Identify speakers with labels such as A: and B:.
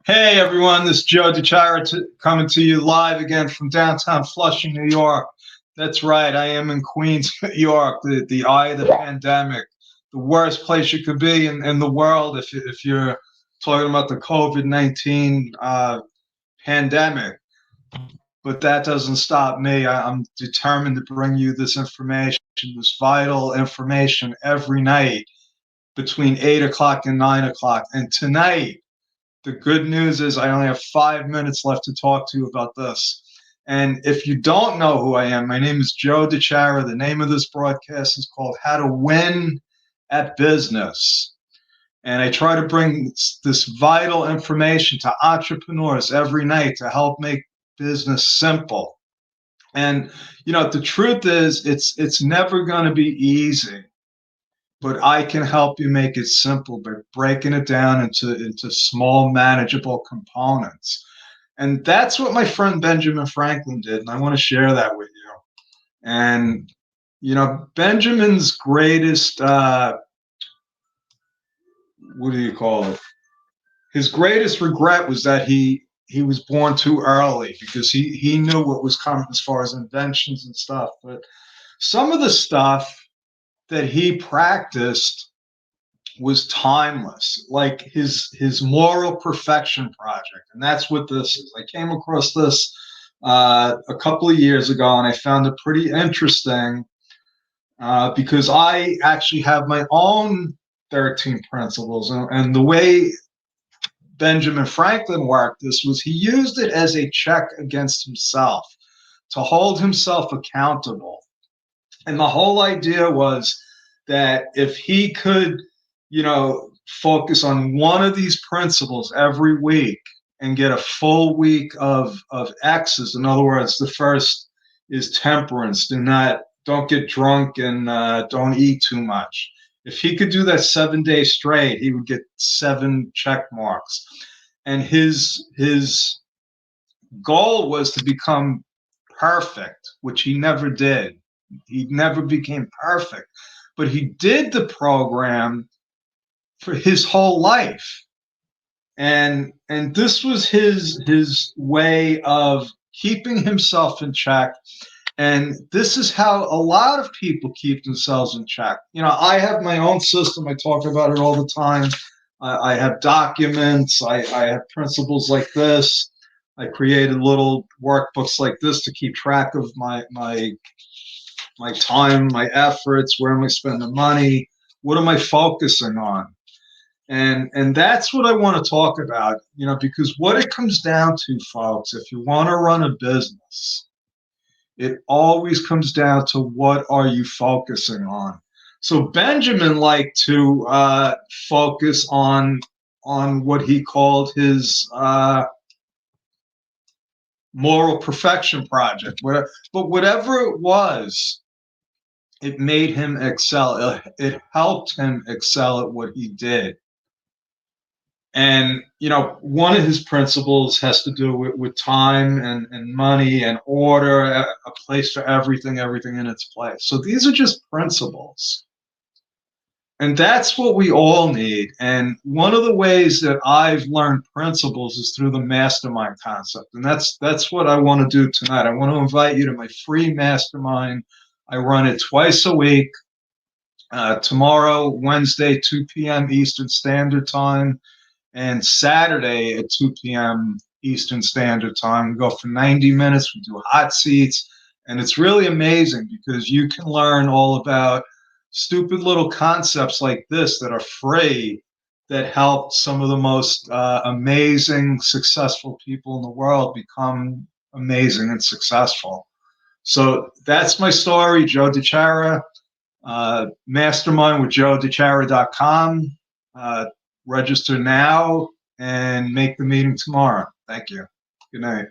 A: Hey everyone, this is Joe DiChiara coming to you live again from downtown Flushing, New York. That's right, I am in Queens, New York, the eye of the pandemic, the worst place you could be in the world if you're talking about the COVID-19 pandemic. But that doesn't stop me. I'm determined to bring you this information, this vital information every night between 8 o'clock and 9 o'clock. And tonight, the good news is I only have 5 minutes left to talk to you about this. And if you don't know who I am, my name is Joe DiChiara. The name of this broadcast is called How to Win at Business. And I try to bring this vital information to entrepreneurs every night to help make business simple. And the truth is it's never going to be easy, but I can help you make it simple by breaking it down into small, manageable components. And that's what my friend Benjamin Franklin did. And I want to share that with you. And, Benjamin's greatest, what do you call it? His greatest regret was that he was born too early because he knew what was coming as far as inventions and stuff. But some of the stuff that he practiced was timeless, like his moral perfection project. And that's what this is. I came across this a couple of years ago, and I found it pretty interesting because I actually have my own 13 principles. And the way Benjamin Franklin worked this was he used it as a check against himself to hold himself accountable. And the whole idea was that if he could focus on one of these principles every week and get a full week of X's. In other words, the first is temperance. Don't get drunk and don't eat too much. If he could do that 7 days straight, he would get 7 check marks. And his goal was to become perfect, which he never did. He never became perfect, but he did the program for his whole life. And this was his way of keeping himself in check. And this is how a lot of people keep themselves in check. I have my own system. I talk about it all the time. I have documents. I have principles like this. I created little workbooks like this to keep track of my time, my efforts, where am I spending money, what am I focusing on? And that's what I want to talk about, because what it comes down to, folks, if you want to run a business, it always comes down to what are you focusing on. So Benjamin liked to focus on what he called his moral perfection project. But whatever it was, it made him excel. It helped him excel at what he did. And, one of his principles has to do with time and money and order, a place for everything in its place. So these are just principles. And that's what we all need. And one of the ways that I've learned principles is through the mastermind concept. And that's what I want to do tonight. I want to invite you to my free mastermind. I run it twice a week. Tomorrow, Wednesday, 2 p.m. Eastern Standard Time, and Saturday at 2 p.m. Eastern Standard Time. We go for 90 minutes. We do hot seats. And it's really amazing because you can learn all about stupid little concepts like this that are free, that help some of the most amazing, successful people in the world become amazing and successful. So that's my story, Joe DiChiara. Mastermind with joedichara.com. Register now and make the meeting tomorrow. Thank you. Good night.